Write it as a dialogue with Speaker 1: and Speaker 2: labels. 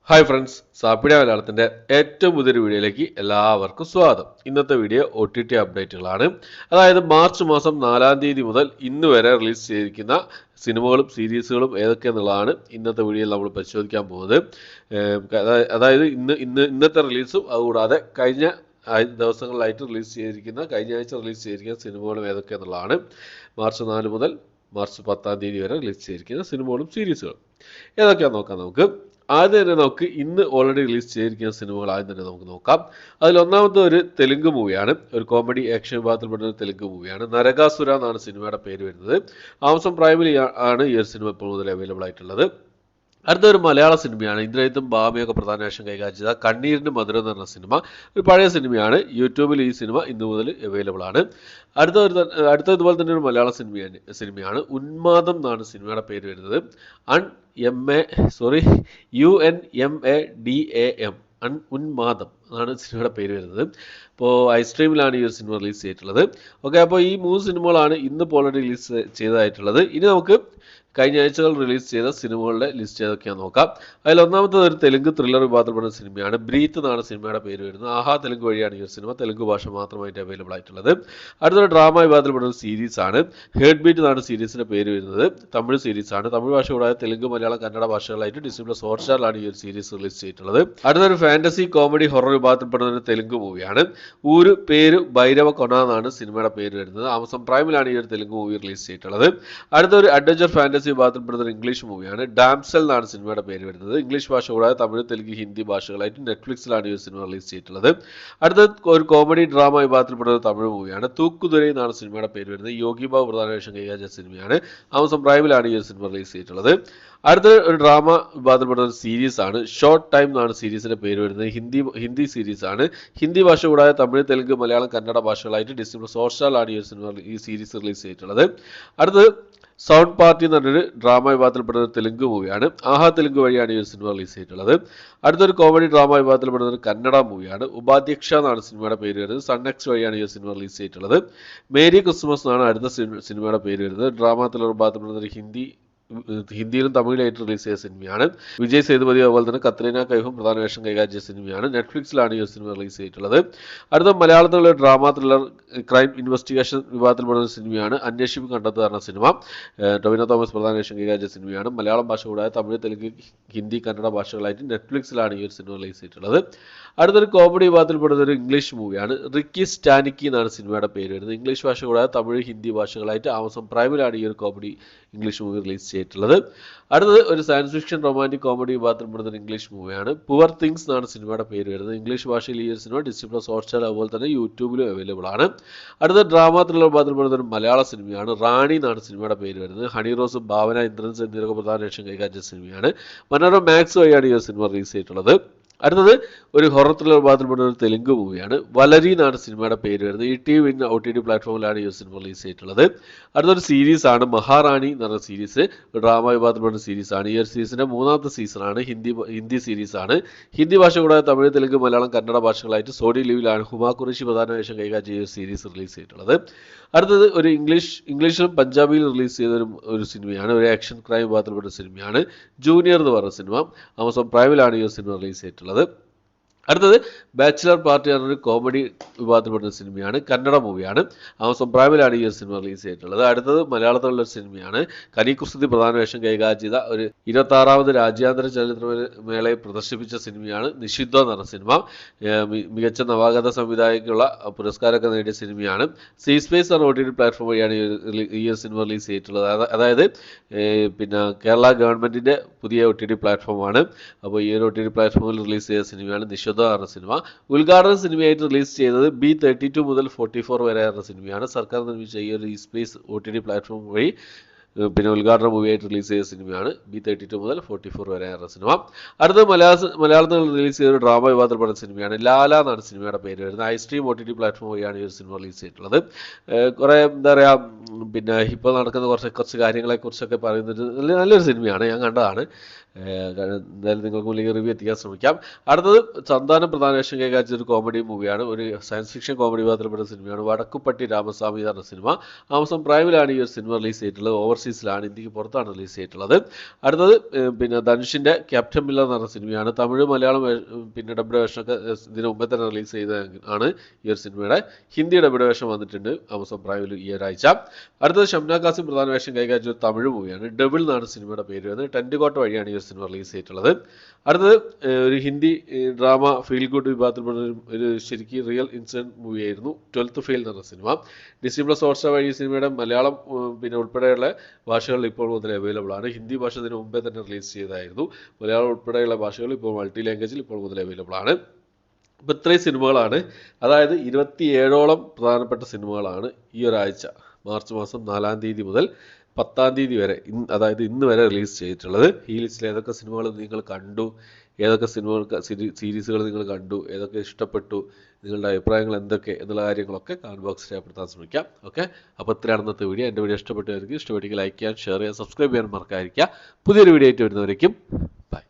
Speaker 1: Hi friends, സാപ്പിട മലയാളത്തിൻ്റെ ഏറ്റവും പുതിയൊരു വീഡിയോയിലേക്ക് എല്ലാവർക്കും സ്വാഗതം. ഇന്നത്തെ വീഡിയോ OTT അപ്ഡേറ്റുകളാണ്. അതായത് മാർച്ച് മാസം 4-ാം തീയതി മുതൽ ഇന്ന് വരെ റിലീസ് ചെയ്തിരിക്കുന്ന സിനിമകളും സീരീസുകളും ഏതൊക്കെയെന്നുള്ളതാണ് ഇന്നത്തെ വീഡിയോയിൽ നമ്മൾ പരിശോധിക്കാൻ പോകുന്നത്. അതായത് ഇന്നത്തെ റിലീസും അതുകൂടാതെ കഴിഞ്ഞ ദിവസങ്ങളിലായിട്ട് കഴിഞ്ഞ ആഴ്ച റിലീസ് ചെയ്തിരിക്കുന്ന സിനിമകളും ഏതൊക്കെയെന്നുള്ളതാണ്. മാർച്ച് 4 മുതൽ മാർച്ച് 10-ാം തീയതി വരെ റിലീസ് ചെയ്തിരിക്കുന്ന സിനിമകളും സീരീസുകളും ഏതൊക്കെയാണെന്ന് നോക്കാം. ആദ്യം തന്നെ നമുക്ക് ഇന്ന് ഓൾറെഡി റിലീസ് ചെയ്തിരിക്കുന്ന സിനിമകൾ ആദ്യം തന്നെ നമുക്ക് നോക്കാം. അതിൽ ഒന്നാമത്തെ ഒരു തെലുങ്ക് മൂവിയാണ്, ഒരു കോമഡി ആക്ഷൻ വിഭാഗത്തിൽപ്പെട്ട ഒരു തെലുങ്ക് മൂവിയാണ്. നരകാസുര എന്നാണ് സിനിമയുടെ പേര് വരുന്നത്. ആമസോൺ പ്രൈമിൽ ആണ് ഈ ഒരു സിനിമ ഇപ്പോൾ മുതൽ അവൈലബിൾ ആയിട്ടുള്ളത്. അടുത്തൊരു മലയാള സിനിമയാണ്. ഇന്ദ്രജിത്തും ഭാമയൊക്കെ പ്രധാന വേഷം കൈകാര്യം ചെയ്ത കണ്ണീരിൻ്റെ മധുരം എന്ന് പറഞ്ഞ സിനിമ ഒരു പഴയ സിനിമയാണ്. യൂട്യൂബിൽ ഈ സിനിമ ഇന്ന് മുതൽ അവൈലബിൾ ആണ്. ഇതുപോലെ തന്നെ ഒരു മലയാള സിനിമയാണ് ഉന്മാദം എന്നാണ് സിനിമയുടെ പേര് വരുന്നത്. UNMADAM ഉന്മാദം എന്നാണ് സിനിമയുടെ പേര് വരുന്നത്. ഇപ്പോൾ ഐസ്ട്രീമിലാണ് ഈ ഒരു സിനിമ റിലീസ് ചെയ്തിട്ടുള്ളത്. ഓക്കെ, അപ്പോൾ ഈ 3 സിനിമകളാണ് ഇന്നിപ്പോൾ ഓൾറെഡി റിലീസ് ചെയ്തതായിട്ടുള്ളത്. ഇനി നമുക്ക് കഴിഞ്ഞ ആഴ്ചകൾ റിലീസ് ചെയ്ത സിനിമകളുടെ ലിസ്റ്റ് ഏതൊക്കെയാണെന്ന് നോക്കാം. അതിൽ ഒന്നാമത്തെ ഒരു തെലുങ്ക് ത്രില്ലർ വിഭാഗത്തിൽപ്പെടുന്ന സിനിമയാണ്. ബ്രീത്ത് എന്നാണ് സിനിമയുടെ പേര് വരുന്നത്. ആഹാ തെലുങ്ക് വഴിയാണ് ഈ ഒരു സിനിമ തെലുങ്ക് ഭാഷ മാത്രമായിട്ട് അവൈലബിൾ ആയിട്ടുള്ളത്. അടുത്തൊരു ഡ്രാമ വിഭാഗത്തിൽപ്പെടുന്ന സീരീസാണ്. ഹേർട്ട് ബീറ്റ് എന്നാണ് സീരീസിൻ്റെ പേര് വരുന്നത്. തമിഴ് സീരീസാണ്. തമിഴ് ഭാഷ കൂടാതെ തെലുങ്ക്, മലയാളം, കന്നഡ ഭാഷകളായിട്ട് ഡിസ്നി+ ഹോട്ട്സ്റ്റാറിലാണ് ഈ ഒരു സീരീസ് റിലീസ് ചെയ്തിട്ടുള്ളത്. അടുത്തൊരു ഫാന്റസി കോമഡി ഹൊറർ വിഭാഗത്തിൽപ്പെടുന്ന ഒരു തെലുങ്ക് മൂവിയാണ്. ഊര് പേര് ഭൈരവ കൊണ എന്നാണ് സിനിമയുടെ പേര് വരുന്നത്. ആമസോൺ പ്രൈമിലാണ് ഈ ഒരു തെലുങ്ക് മൂവി റിലീസ് ചെയ്തിട്ടുള്ളത്. അടുത്തൊരു അഡ്വഞ്ചർ ഫാന്റസി വിഭാഗത്തിൽപ്പെടുന്ന ഒരു ഇംഗ്ലീഷ് മൂവിയാണ്. ഡാംസൽ എന്നാണ് സിനിമയുടെ പേര് വരുന്നത്. ഇംഗ്ലീഷ് ഭാഷ കൂടാതെ തമിഴ്, തെലുങ്ക്, ഹിന്ദി ഭാഷകളായിട്ട് നെറ്റ്ഫ്ലിക്സിലാണ് ഈ ഒരു സിനിമ റിലീസ് ചെയ്തിട്ടുള്ളത്. അടുത്ത ഒരു കോമഡി ഡ്രാമ വിഭാഗത്തിൽപ്പെടുന്ന തമിഴ് മൂവിയാണ്. തൂക്കുതുരൈ എന്നാണ് സിനിമയുടെ പേര് വരുന്നത്. യോഗി ബാബു പ്രധാന വേഷം കൈകാര്യം ചെയ്ത സിനിമയാണ്. ആമസോൺ പ്രൈമിലാണ് ഈ ഒരു സിനിമ റിലീസ് ചെയ്തിട്ടുള്ളത്. അടുത്ത ഒരു ഡ്രാമ വിഭാഗത്തിൽപ്പെടുന്ന ഒരു സീരീസ് ആണ്. ഷോർട്ട് ടൈം എന്നാണ് സീരീസിന്റെ പേര് വരുന്നത്. ഹിന്ദി സീരീസ് ആണ്. ഹിന്ദി ഭാഷ കൂടാതെ തമിഴ്, തെലുങ്ക്, മലയാളം, കന്നഡ ഭാഷകളായിട്ട് ഡിസ്നി+ ഹോട്ട്സ്റ്റാറിലാണ് ഈ സീരീസ് റിലീസ് ചെയ്തിട്ടുള്ളത്. അടുത്തത് സൗണ്ട് പാർട്ടി എന്ന് പറഞ്ഞൊരു ഡ്രാമ വിഭാഗത്തിൽപ്പെടുന്ന ഒരു തെലുങ്ക് മൂവിയാണ്. ആഹാ തെലുങ്ക് വഴിയാണ് ഈ ഒരു സിനിമ റിലീസ് ചെയ്തിട്ടുള്ളത്. അടുത്തൊരു കോമഡി ഡ്രാമ വിഭാഗത്തിൽപ്പെടുന്ന ഒരു കന്നഡ മൂവിയാണ്. ഉപാധ്യക്ഷ എന്നാണ് സിനിമയുടെ പേര് വരുന്നത്. സൺനെക്സ്റ്റ് വഴിയാണ് ഈ ഒരു സിനിമ റിലീസ് ചെയ്തിട്ടുള്ളത്. മേരി ക്രിസ്മസ് എന്നാണ് അടുത്ത സിനിമയുടെ പേര് വരുന്നത്. ഡ്രാമ ത്രില്ലർ വിഭാഗത്തിൽപ്പെടുന്ന ഒരു ഹിന്ദിയിലും തമിഴിലായിട്ട് റിലീസ് ചെയ്ത സിനിമയാണ്. വിജയ് സേതുപതി അതുപോലെ തന്നെ കത്രീന കൈഫും പ്രധാന വേഷം കൈകാര്യം ചെയ്ത സിനിമയാണ്. നെറ്റ്ഫ്ലിക്സിലാണ് ഈ സിനിമ റിലീസ് ചെയ്തിട്ടുള്ളത്. അടുത്ത മലയാളത്തിലുള്ള ഡ്രാമ ത്രില്ലർ ക്രൈം ഇൻവെസ്റ്റിഗേഷൻ വിഭാഗത്തിൽപ്പെടുന്ന സിനിമയാണ് അന്വേഷിപ്പ് കണ്ടെത്തുക എന്ന സിനിമ. ടൊവിനോ തോമസ് പ്രധാന വേഷം കൈകാര്യം ചെയ്ത സിനിമയാണ്. മലയാളം ഭാഷ കൂടാതെ തമിഴ്, തെലുങ്ക്, ഹിന്ദി, കന്നഡ ഭാഷകളായിട്ട് നെറ്റ്ഫ്ലിക്സിലാണ് ഈ ഒരു സിനിമ റിലീസ് ചെയ്തിട്ടുള്ളത്. അടുത്തൊരു കോമഡി വിഭാഗത്തിൽപ്പെടുന്ന ഒരു ഇംഗ്ലീഷ് മൂവിയാണ്. റിക്കി സ്റ്റാനിക്കി എന്നാണ് സിനിമയുടെ പേര് വരുന്നത്. ഇംഗ്ലീഷ് ഭാഷ കൂടാതെ തമിഴ്, ഹിന്ദി ഭാഷകളായിട്ട് ആമസോൺ പ്രൈമിലാണ് ഈ ഒരു കോമഡി ഇംഗ്ലീഷ് മൂവി റിലീസ് ചെയ്തിട്ടുള്ളത്. അടുത്തത് ഒരു സയൻസ് ഫിക്ഷൻ റൊമാൻറ്റിക് കോമഡി വിഭാഗത്തിൽപ്പെടുന്ന ഒരു ഇംഗ്ലീഷ് മൂവിയാണ്. പുവർ തിങ്സ് എന്നാണ് സിനിമയുടെ പേര് വരുന്നത്. ഇംഗ്ലീഷ് ഭാഷയിൽ ഈ ഒരു സിനിമ ഡിസ്നി+ ഹോട്ട്സ്റ്റാർ അതുപോലെ തന്നെ യൂട്യൂബിലും അവൈലബിൾ ആണ്. അടുത്ത ഡ്രാമ ത്രില്ലർ വിഭാഗത്തിൽപ്പെടുന്ന ഒരു മലയാള സിനിമയാണ്. റാണി എന്നാണ് സിനിമയുടെ പേര് വരുന്നത്. ഹണി റോസ്, ഭാവന, ഇന്ദ്രൻസ് എന്നിവരൊക്കെ പ്രധാന വേഷം കൈകാര്യം ചെയ്ത സിനിമയാണ്. മനോരമ മാക്സ് വഴിയാണ് ഈ ഒരു സിനിമ റിലീസ് ചെയ്തിട്ടുള്ളത്. അടുത്തത് ഒരു ഹൊറർ ത്രില്ലർ വിഭാഗത്തിൽപ്പെടുന്ന ഒരു തെലുങ്ക് മൂവിയാണ്. വലരി എന്നാണ് സിനിമയുടെ പേര് വരുന്നത്. ETV OTT പ്ലാറ്റ്ഫോമിലാണ് ഈ സിനിമ റിലീസ് ചെയ്തിട്ടുള്ളത്. അടുത്തൊരു സീരീസ് ആണ് മഹാറാണി എന്ന് പറഞ്ഞ സീരീസ്. ഡ്രാമ വിഭാഗത്തിൽപ്പെടുന്ന സീരീസ് ആണ്. ഈ ഒരു സീരീസിന്റെ 3ാമത്തെ സീസണാണ്. ഹിന്ദി സീരീസ് ആണ്. ഹിന്ദി ഭാഷ കൂടാതെ തമിഴ്, തെലുങ്ക്, മലയാളം, കന്നഡ ഭാഷകളായിട്ട് സോഡി ലിവിലാണ് ഹുമാ ഖുറേഷി പ്രധാന വേഷം കൈകാര്യം ചെയ്ത സീരീസ് റിലീസ് ചെയ്തിട്ടുള്ളത്. അടുത്തത് ഒരു ഇംഗ്ലീഷിലും പഞ്ചാബിയിലും റിലീസ് ചെയ്ത ഒരു സിനിമയാണ്. ഒരു ആക്ഷൻ ക്രൈം വിഭാഗത്തിൽപ്പെട്ട സിനിമയാണ് ജൂനിയർ എന്ന് പറഞ്ഞ സിനിമ. ആമസോൺ പ്രൈമിലാണ് ഈ സിനിമ റിലീസ് ചെയ്തിട്ടുള്ളത്. അടുത്തത് ബാച്ചിലർ പാർട്ടി എന്നൊരു കോമഡി വിഭാഗത്തിൽപ്പെടുന്ന സിനിമയാണ്. കന്നഡ മൂവിയാണ്. ആമസോൺ പ്രൈമിലാണ് ഈ സിനിമ റിലീസ് ചെയ്തിട്ടുള്ളത്. അടുത്തത് മലയാളത്തിലുള്ള ഒരു സിനിമയാണ്. കനി കുസൃതി പ്രധാന വേഷം കൈകാര്യം ചെയ്ത ഒരു 26ാമത് രാജ്യാന്തര ചലച്ചിത്രമേളയിൽ പ്രദർശിപ്പിച്ച സിനിമയാണ് നിഷിദ്ധ എന്ന് പറഞ്ഞ സിനിമ. മികച്ച നവാഗത സംവിധായകനുള്ള പുരസ്കാരമൊക്കെ നേടിയ സിനിമയാണ്. സീ സ്പേസ് എന്ന OTT പ്ലാറ്റ്ഫോം വഴിയാണ് ഈ സിനിമ റിലീസ് ചെയ്തിട്ടുള്ളത്. അതായത് പിന്നെ കേരള ഗവൺമെൻറ്റിൻ്റെ പുതിയ OTT പ്ലാറ്റ്ഫോമാണ്. അപ്പോൾ ഈ ഒരു OTT പ്ലാറ്റ്ഫോമിൽ റിലീസ് ചെയ്ത സിനിമയാണ് നിഷിദ്ധ എന്ന സിനിമ. ഉദ്ഘാടന സിനിമയായിട്ട് റിലീസ് ചെയ്തത് B32 മുതൽ 44 വരെ എന്ന സിനിമയാണ്. സർക്കാർ നിർമ്മിച്ച ഈ ഒരു സ്പേസ് OTT പ്ലാറ്റ്ഫോം വഴി പിന്നെ ഉദ്ഘാടന മൂവിയായിട്ട് റിലീസ് ചെയ്ത സിനിമയാണ് B32 മുതൽ 44 വരെ എന്ന സിനിമ. അടുത്ത മലയാളത്തിൽ റിലീസ് ചെയ്ത ഒരു ഡ്രാമ വിഭാഗത്തിൽപ്പെടുന്ന സിനിമയാണ് ലാല എന്നാണ് സിനിമയുടെ പേര് വരുന്നത്. ഐസ്ട്രീം OTT പ്ലാറ്റ്ഫോം വഴിയാണ് ഈ ഒരു സിനിമ റിലീസ് ചെയ്തിട്ടുള്ളത്. കുറേ എന്താ പറയുക, പിന്നെ ഇപ്പോൾ നടക്കുന്ന കുറച്ച് കാര്യങ്ങളെക്കുറിച്ചൊക്കെ പറയുന്നൊരു നല്ലൊരു സിനിമയാണ്. ഞാൻ കണ്ടതാണ്. എന്തായാലും നിങ്ങൾക്ക് മുന്നിലേക്ക് റിവ്യൂ എത്തിക്കാൻ ശ്രമിക്കാം. അടുത്തത് സന്താനം പ്രധാന വേഷം കൈകാര്യം ചെയ്ത ഒരു കോമഡി മൂവിയാണ്, ഒരു സയൻസ് ഫിക്ഷൻ കോമഡി വിഭാഗത്തിൽപ്പെട്ട സിനിമയാണ് വടക്കുപ്പട്ടി രാമസ്വാമി എന്ന സിനിമ. ആമസോൺ പ്രൈമിലാണ് ഈ ഒരു സിനിമ റിലീസ് ചെയ്തിട്ടുള്ളത്. ഓവർസീസിലാണ്, ഇന്ത്യക്ക് പുറത്താണ് റിലീസ് ചെയ്തിട്ടുള്ളത്. അടുത്തത് പിന്നെ ധനുഷിൻ്റെ ക്യാപ്റ്റൻ മില്ലർ എന്ന് പറഞ്ഞ സിനിമയാണ്. തമിഴ് മലയാളം പിന്നെ ഡബ്ഡ് വേഷമൊക്കെ ഇതിന് മുമ്പേ തന്നെ റിലീസ് ചെയ്ത ആണ് ഈ ഒരു സിനിമയുടെ. ഹിന്ദി ഡബ്ഡ് വേഷം വന്നിട്ടുണ്ട് ആമസോൺ പ്രൈമിൽ ഈ ഒരാഴ്ച. അടുത്തത് ഷംന കാസിം പ്രധാന വേഷം കൈകാര്യം ചെയ്ത തമിഴ് മൂവിയാണ്. ഡബിൾ എന്നാണ് സിനിമയുടെ പേര് വരുന്നത്. ടെൻറ്റുകോട്ട വഴിയാണ് ഈ ഒരു സിനിമ റിലീസ് ചെയ്തിട്ടുള്ളത്. അടുത്തത് ഒരു ഹിന്ദി ഡ്രാമ ഫീൽ ഗുഡ് വിഭാഗത്തിൽപ്പെട്ട ഒരു ശരിക്കും റിയൽ ഇൻസിഡൻറ്റ് മൂവിയായിരുന്നു 12th ഫെയിൽ എന്ന് പറഞ്ഞ സിനിമ. ഡിസ്നി പ്ലസ് ഹോട്ട്സ്റ്റാർ വഴി ഈ സിനിമയുടെ മലയാളം പിന്നെ ഉൾപ്പെടെയുള്ള ഭാഷകളിൽ ഇപ്പോൾ മുതൽ അവൈലബിൾ ആണ്. ഹിന്ദി ഭാഷ ഇതിന് മുമ്പേ തന്നെ റിലീസ് ചെയ്തതായിരുന്നു. മലയാളം ഉൾപ്പെടെയുള്ള ഭാഷകൾ ഇപ്പോൾ മൾട്ടി ലാംഗ്വേജിൽ ഇപ്പോൾ മുതൽ അവൈലബിൾ ആണ്. ഇപ്പോൾ ഇത്രയും സിനിമകളാണ്, അതായത് 27ഓളം പ്രധാനപ്പെട്ട സിനിമകളാണ് ഈ ഒരാഴ്ച മാർച്ച് മാസം 4-ാം തീയതി മുതൽ 10-ാം തീയതി വരെ, അതായത് ഇന്ന് വരെ റിലീസ് ചെയ്തിട്ടുള്ളത്. ഈ ലിസ്റ്റിൽ ഏതൊക്കെ സിനിമകൾ നിങ്ങൾ കണ്ടു, ഏതൊക്കെ സീരീസുകൾ നിങ്ങൾ കണ്ടു, ഏതൊക്കെ ഇഷ്ടപ്പെട്ടു, നിങ്ങളുടെ അഭിപ്രായങ്ങൾ എന്തൊക്കെ എന്നുള്ള കാര്യങ്ങളൊക്കെ കമൻറ്റ് ബോക്സിൽ രേഖപ്പെടുത്താൻ ശ്രമിക്കാം. ഓക്കെ, അപ്പോൾ ഇത്രയാണ് ഇന്നത്തെ വീഡിയോ. എൻ്റെ വീഡിയോ ഇഷ്ടപ്പെട്ടവർക്ക് ലൈക്ക് ചെയ്യാൻ, ഷെയർ ചെയ്യാൻ, സബ്സ്ക്രൈബ് ചെയ്യാൻ മറക്കാതിരിക്കുക. പുതിയൊരു വീഡിയോ ആയിട്ട് വരുന്നവരേക്കും ബൈ.